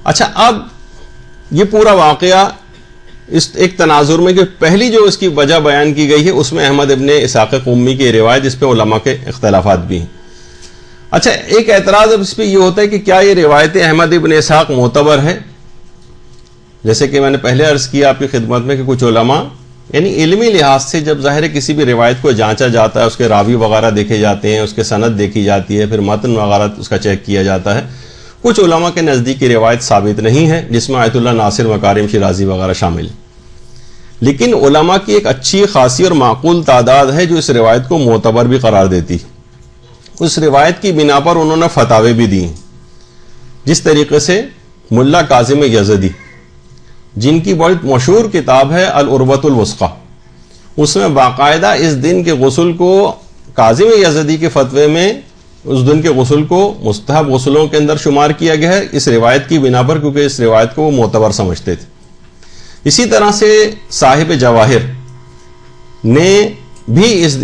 اچھا، اب یہ پورا واقعہ اس ایک تناظر میں کہ پہلی جو اس کی وجہ بیان کی گئی ہے اس میں احمد ابن اسحاق قمی کی روایت، جس پہ علماء کے اختلافات بھی ہیں. اچھا، ایک اعتراض اب اس پہ یہ ہوتا ہے کہ کیا یہ روایت احمد ابن اسحاق معتبر ہے؟ جیسے کہ میں نے پہلے عرض کیا آپ کی خدمت میں کہ کچھ علماء یعنی علمی لحاظ سے جب ظاہر کسی بھی روایت کو جانچا جاتا ہے، اس کے راوی وغیرہ دیکھے جاتے ہیں، اس کے سند دیکھی جاتی ہے، پھر متن وغیرہ اس کا چیک کیا جاتا ہے. کچھ علماء کے نزدیک کی روایت ثابت نہیں ہے، جس میں آیت اللہ ناصر، مکارم شیرازی وغیرہ شامل ہیں. لیکن علماء کی ایک اچھی خاصی اور معقول تعداد ہے جو اس روایت کو معتبر بھی قرار دیتی. اس روایت کی بنا پر انہوں نے فتاوے بھی دی ہیں، جس طریقے سے ملا کاظم یزدی، جن کی بہت مشہور کتاب ہے العروۃ الوثقی، اس میں باقاعدہ اس دن کے غسل کو کاظم یزدی کے فتوے میں اس دن کے غسل کو مستحب غسلوں کے اندر شمار کیا گیا ہے اس روایت کی بنا پر، کیونکہ اس روایت کو وہ معتبر سمجھتے تھے. اسی طرح سے صاحب جواہر نے بھی اس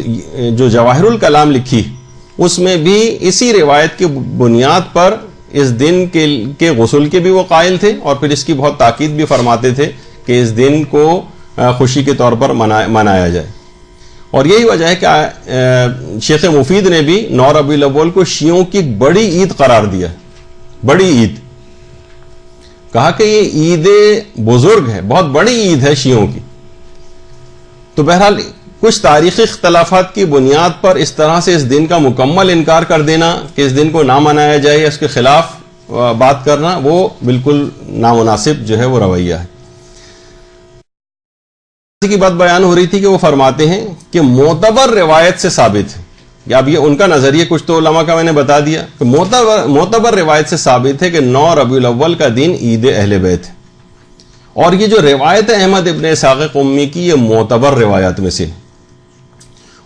جو جواہر الکلام لکھی، اس میں بھی اسی روایت کی بنیاد پر اس دن کے غسل کے بھی وہ قائل تھے، اور پھر اس کی بہت تاکید بھی فرماتے تھے کہ اس دن کو خوشی کے طور پر منایا جائے. اور یہی وجہ ہے کہ شیخ مفید نے بھی 9 ربیع الاول کو شیعوں کی بڑی عید قرار دیا، بڑی عید، کہا کہ یہ عید بزرگ ہے، بہت بڑی عید ہے شیعوں کی. تو بہرحال کچھ تاریخی اختلافات کی بنیاد پر اس طرح سے اس دن کا مکمل انکار کر دینا کہ اس دن کو نہ منایا جائے، اس کے خلاف بات کرنا، وہ بالکل نامناسب جو ہے وہ رویہ ہے. کی بات بیان ہو رہی تھی کہ وہ فرماتے ہیں کہ معتبر روایت سے ثابت ہے، یا اب یہ ان کا نظریہ کچھ تو علماء کا میں نے بتا دیا کہ معتبر روایت سے ثابت ہے کہ 9 ربیع الاول کا دن عید اہل بیت ہے. اور یہ جو روایت ہے احمد ابن اسحاق قمی کی، یہ معتبر روایات میں سے.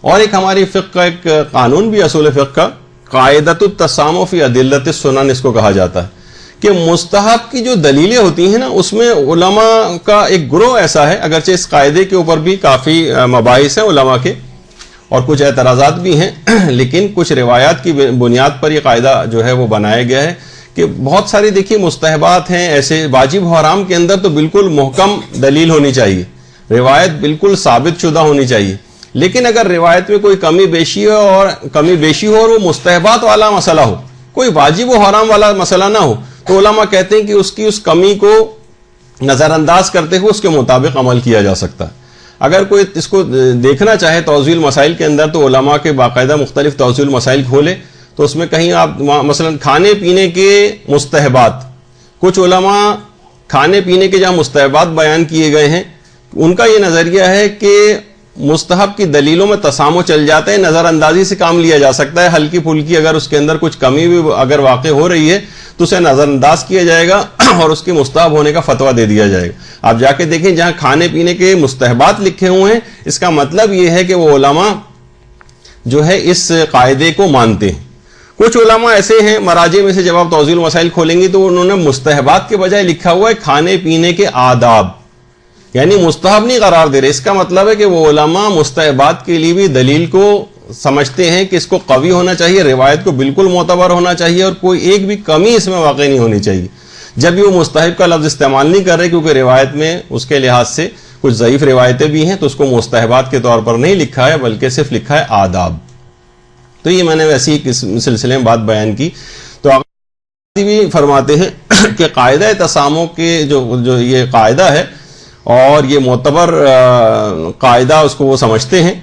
اور ایک ہماری فقہ کا ایک قانون بھی اصول فقہ کا قاعدۃ التسامح فی ادلۃ السنن اس کو کہا جاتا ہے کہ مستحب کی جو دلیلیں ہوتی ہیں نا، اس میں علماء کا ایک گروہ ایسا ہے، اگرچہ اس قاعدے کے اوپر بھی کافی مباحث ہیں علماء کے اور کچھ اعتراضات بھی ہیں، لیکن کچھ روایات کی بنیاد پر یہ قاعدہ جو ہے وہ بنایا گیا ہے کہ بہت ساری دیکھیے مستحبات ہیں ایسے واجب و حرام کے اندر تو بالکل محکم دلیل ہونی چاہیے، روایت بالکل ثابت شدہ ہونی چاہیے. لیکن اگر روایت میں کوئی کمی بیشی ہو اور وہ مستحبات والا مسئلہ ہو، کوئی واجب و حرام والا مسئلہ نہ ہو، تو علماء کہتے ہیں کہ اس کمی کو نظر انداز کرتے ہوئے اس کے مطابق عمل کیا جا سکتا ہے. اگر کوئی اس کو دیکھنا چاہے توضیح المسائل کے اندر تو علماء کے باقاعدہ مختلف توضیح المسائل کھولے تو اس میں کہیں آپ مثلا کھانے پینے کے مستحبات، کچھ علماء کھانے پینے کے جہاں مستحبات بیان کیے گئے ہیں ان کا یہ نظریہ ہے کہ مستحب کی دلیلوں میں تسامح چل جاتا ہے، نظر اندازی سے کام لیا جا سکتا ہے، ہلکی پھلکی اگر اس کے اندر کچھ کمی بھی اگر واقع ہو رہی ہے تو اسے نظر انداز کیا جائے گا اور اس کے مستحب ہونے کا فتویٰ دے دیا جائے گا. آپ جا کے دیکھیں جہاں کھانے پینے کے مستحبات لکھے ہوئے ہیں، اس کا مطلب یہ ہے کہ وہ علماء جو ہے اس قاعدے کو مانتے ہیں. کچھ علماء ایسے ہیں مراجع میں سے جب آپ توضیح المسائل کھولیں گے تو انہوں نے مستحبات کے بجائے لکھا ہوا ہے کھانے پینے کے آداب، یعنی مستحب نہیں قرار دے رہے. اس کا مطلب ہے کہ وہ علماء مستحبات کے لیے بھی دلیل کو سمجھتے ہیں کہ اس کو قوی ہونا چاہیے، روایت کو بالکل معتبر ہونا چاہیے اور کوئی ایک بھی کمی اس میں واقع نہیں ہونی چاہیے. جب وہ مستحب کا لفظ استعمال نہیں کر رہے کیونکہ روایت میں اس کے لحاظ سے کچھ ضعیف روایتیں بھی ہیں تو اس کو مستحبات کے طور پر نہیں لکھا ہے بلکہ صرف لکھا ہے آداب. تو یہ میں نے ویسے ہی اس سلسلے میں بات بیان کی. تو آگے بھی فرماتے ہیں کہ قاعدہ تسامح کے جو یہ قاعدہ ہے اور یہ معتبر قاعدہ اس کو وہ سمجھتے ہیں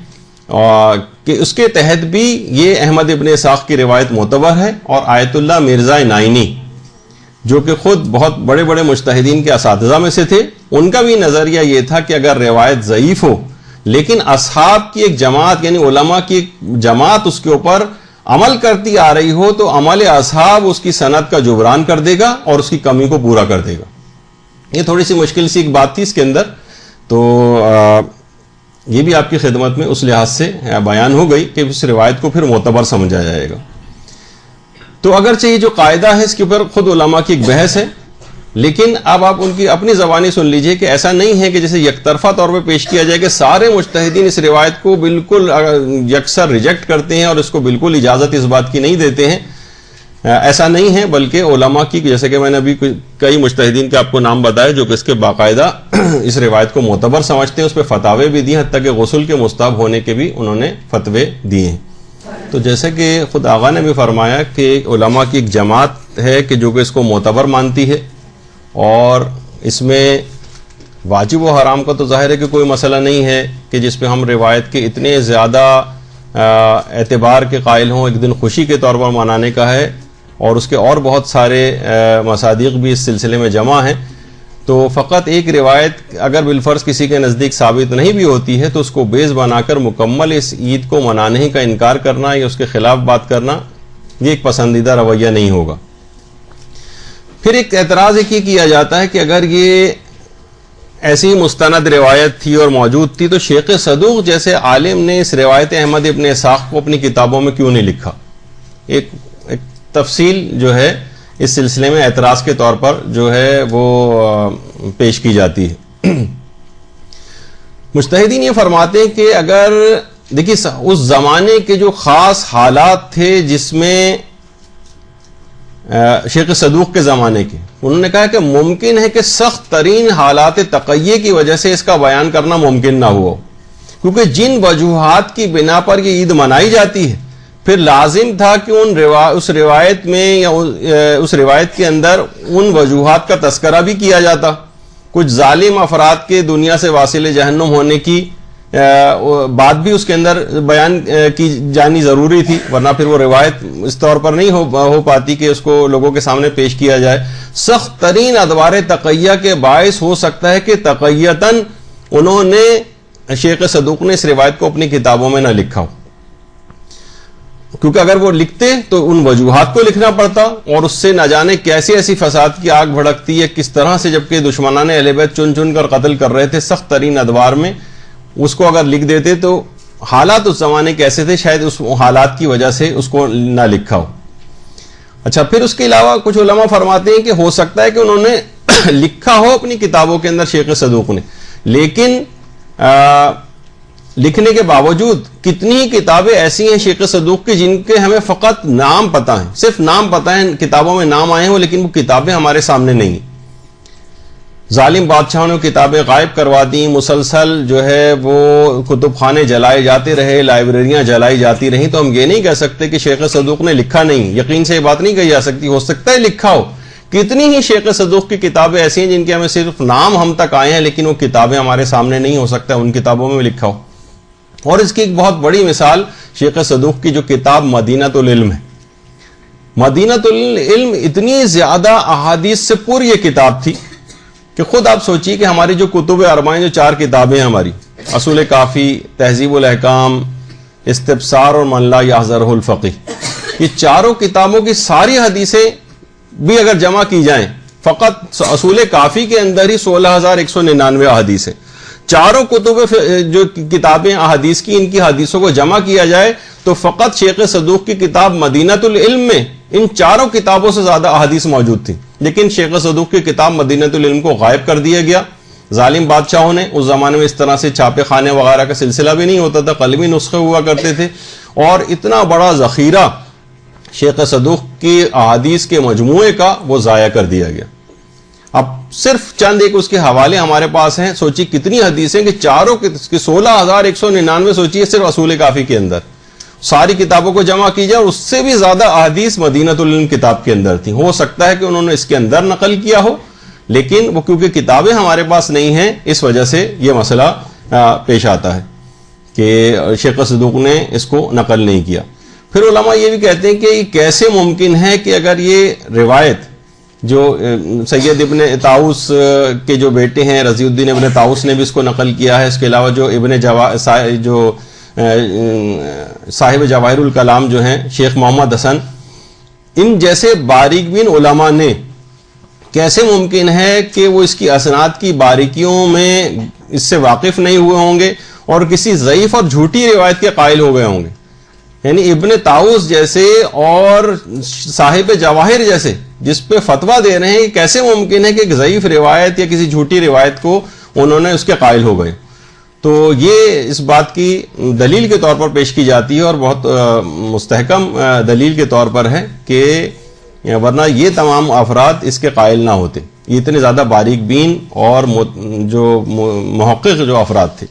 کہ اس کے تحت بھی یہ احمد ابن اسحاق کی روایت معتبر ہے. اور آیت اللہ مرزا نائینی جو کہ خود بہت بڑے بڑے مجتہدین کے اساتذہ میں سے تھے، ان کا بھی نظریہ یہ تھا کہ اگر روایت ضعیف ہو لیکن اصحاب کی ایک جماعت یعنی علماء کی ایک جماعت اس کے اوپر عمل کرتی آ رہی ہو تو عمل اصحاب اس کی سند کا جبران کر دے گا اور اس کی کمی کو پورا کر دے گا. یہ تھوڑی سی مشکل سی ایک بات تھی اس کے اندر، تو یہ بھی آپ کی خدمت میں اس لحاظ سے بیان ہو گئی کہ اس روایت کو پھر معتبر سمجھا جائے گا. تو اگرچہ یہ جو قاعدہ ہے اس کے اوپر خود علماء کی ایک بحث ہے، لیکن اب آپ ان کی اپنی زبانی سن لیجئے کہ ایسا نہیں ہے کہ جیسے یک طرفہ طور پہ پیش کیا جائے کہ سارے مجتہدین اس روایت کو بالکل یکسر ریجیکٹ کرتے ہیں اور اس کو بالکل اجازت اس بات کی نہیں دیتے ہیں. ایسا نہیں ہے، بلکہ علماء کی، جیسے کہ میں نے ابھی کئی مجتہدین کے آپ کو نام بتائے جو کہ اس کے باقاعدہ اس روایت کو معتبر سمجھتے ہیں، اس پہ فتاوے بھی دیے، حتیٰ کہ غسل کے مستحب ہونے کے بھی انہوں نے فتوے دیے ہیں۔ تو جیسے کہ خود آقا نے بھی فرمایا کہ علماء کی ایک جماعت ہے کہ جو کہ اس کو معتبر مانتی ہے، اور اس میں واجب و حرام کا تو ظاہر ہے کہ کوئی مسئلہ نہیں ہے کہ جس پہ ہم روایت کے اتنے زیادہ اعتبار کے قائل ہوں۔ ایک دن خوشی کے طور پر منانے کا ہے، اور اس کے اور بہت سارے مصادیق بھی اس سلسلے میں جمع ہیں۔ تو فقط ایک روایت اگر بالفرض کسی کے نزدیک ثابت نہیں بھی ہوتی ہے تو اس کو بیس بنا کر مکمل اس عید کو منانے کا انکار کرنا یا اس کے خلاف بات کرنا، یہ ایک پسندیدہ رویہ نہیں ہوگا۔ پھر ایک اعتراض یہ کیا جاتا ہے کہ اگر یہ ایسی مستند روایت تھی اور موجود تھی تو شیخ صدوق جیسے عالم نے اس روایت احمد ابن اسحاق کو اپنی کتابوں میں کیوں نہیں لکھا؟ ایک تفصیل جو ہے اس سلسلے میں اعتراض کے طور پر جو ہے وہ پیش کی جاتی ہے۔ مجتہدین یہ فرماتے ہیں کہ اگر دیکھیے اس زمانے کے جو خاص حالات تھے جس میں شیخ صدوق کے زمانے کے، انہوں نے کہا کہ ممکن ہے کہ سخت ترین حالات تقیہ کی وجہ سے اس کا بیان کرنا ممکن نہ ہوا، کیونکہ جن وجوہات کی بنا پر یہ عید منائی جاتی ہے پھر لازم تھا کہ اس روایت میں یا اس روایت کے اندر ان وجوہات کا تذکرہ بھی کیا جاتا۔ کچھ ظالم افراد کے دنیا سے واصل جہنم ہونے کی بات بھی اس کے اندر بیان کی جانی ضروری تھی، ورنہ پھر وہ روایت اس طور پر نہیں ہو پاتی کہ اس کو لوگوں کے سامنے پیش کیا جائے۔ سخت ترین ادوار تقیہ کے باعث ہو سکتا ہے کہ تقیتاً انہوں نے شیخ صدوق نے اس روایت کو اپنی کتابوں میں نہ لکھا ہو، کیونکہ اگر وہ لکھتے تو ان وجوہات کو لکھنا پڑتا، اور اس سے نہ جانے کیسی ایسی فساد کی آگ بھڑکتی ہے، کس طرح سے جبکہ دشمنان اہل بیت چن چن کر قتل کر رہے تھے سخت ترین ادوار میں، اس کو اگر لکھ دیتے تو حالات اس زمانے کیسے تھے، شاید اس حالات کی وجہ سے اس کو نہ لکھا ہو۔ اچھا، پھر اس کے علاوہ کچھ علماء فرماتے ہیں کہ ہو سکتا ہے کہ انہوں نے لکھا ہو اپنی کتابوں کے اندر شیخ صدوق نے، لیکن لکھنے کے باوجود کتنی ہی کتابیں ایسی ہیں شیخ صدوق کی جن کے ہمیں فقط نام پتہ ہیں، صرف نام پتہ ہیں، کتابوں میں نام آئے ہیں لیکن وہ کتابیں ہمارے سامنے نہیں ہیں۔ ظالم بادشاہوں نے کتابیں غائب کروا دیں، مسلسل جو ہے وہ کتب خانے جلائے جاتے رہے، لائبریریاں جلائی جاتی رہیں، تو ہم یہ نہیں کہہ سکتے کہ شیخ صدوق نے لکھا نہیں۔ یقین سے یہ بات نہیں کہی جا سکتی، ہو سکتا ہے لکھا ہو۔ کتنی ہی شیخ صدوق کی کتابیں ایسی ہیں جن کے ہمیں صرف نام ہم تک آئے ہیں لیکن وہ کتابیں ہمارے سامنے نہیں، ہو سکتا ہے ان کتابوں میں لکھا ہو۔ اور اس کی ایک بہت بڑی مثال شیخ صدوق کی جو کتاب مدینۃ العلم ہے۔ مدینۃ العلم اتنی زیادہ احادیث سے پر یہ کتاب تھی کہ خود آپ سوچیے کہ ہماری جو کتب اربعین، جو 4 کتابیں ہیں ہماری، اصول کافی، تہذیب الاحکام، استبصار اور من لا یحضرہ الفقیہ، یہ چاروں کتابوں کی ساری حدیثیں بھی اگر جمع کی جائیں، فقط اصول کافی کے اندر ہی 16,199 احادیث ہیں۔ چاروں کتب جو کتابیں احادیث کی، ان کی حدیثوں کو جمع کیا جائے تو فقط شیخ صدوق کی کتاب مدینۃ العلم میں ان چاروں کتابوں سے زیادہ احادیث موجود تھیں، لیکن شیخ صدوق کی کتاب مدینۃ العلم کو غائب کر دیا گیا۔ ظالم بادشاہوں نے، اس زمانے میں اس طرح سے چھاپے خانے وغیرہ کا سلسلہ بھی نہیں ہوتا تھا، قلمی نسخے ہوا کرتے تھے، اور اتنا بڑا ذخیرہ شیخ صدوق کی احادیث کے مجموعے کا وہ ضائع کر دیا گیا۔ اب صرف چند ایک اس کے حوالے ہمارے پاس ہیں، سوچی کتنی حدیثیں کہ چاروں کی 16,199 سوچیے صرف اصول کافی کے اندر، ساری کتابوں کو جمع کی جائے اور اس سے بھی زیادہ احادیث مدینۃ العلم کتاب کے اندر تھیں۔ ہو سکتا ہے کہ انہوں نے اس کے اندر نقل کیا ہو، لیکن وہ کیونکہ کتابیں ہمارے پاس نہیں ہیں اس وجہ سے یہ مسئلہ پیش آتا ہے کہ شیخ صدوق نے اس کو نقل نہیں کیا۔ پھر علماء یہ بھی کہتے ہیں کہ یہ کیسے ممکن ہے کہ اگر یہ روایت جو سید ابن طاؤس کے جو بیٹے ہیں رضی الدین ابن طاؤس نے بھی اس کو نقل کیا ہے، اس کے علاوہ جو صاحب جواہر الکلام جو ہیں شیخ محمد حسن، ان جیسے باریک بین علماء نے، کیسے ممکن ہے کہ وہ اس کی اسناد کی باریکیوں میں اس سے واقف نہیں ہوئے ہوں گے اور کسی ضعیف اور جھوٹی روایت کے قائل ہو گئے ہوں گے؟ یعنی ابن طاؤس جیسے اور صاحب جواہر جیسے جس پہ فتویٰ دے رہے ہیں، کیسے ممکن ہے کہ ایک ضعیف روایت یا کسی جھوٹی روایت کو انہوں نے اس کے قائل ہو گئے؟ تو یہ اس بات کی دلیل کے طور پر پیش کی جاتی ہے اور بہت مستحکم دلیل کے طور پر ہے کہ ورنہ یہ تمام افراد اس کے قائل نہ ہوتے. یہ اتنے زیادہ باریک بین اور جو محقق جو افراد تھے.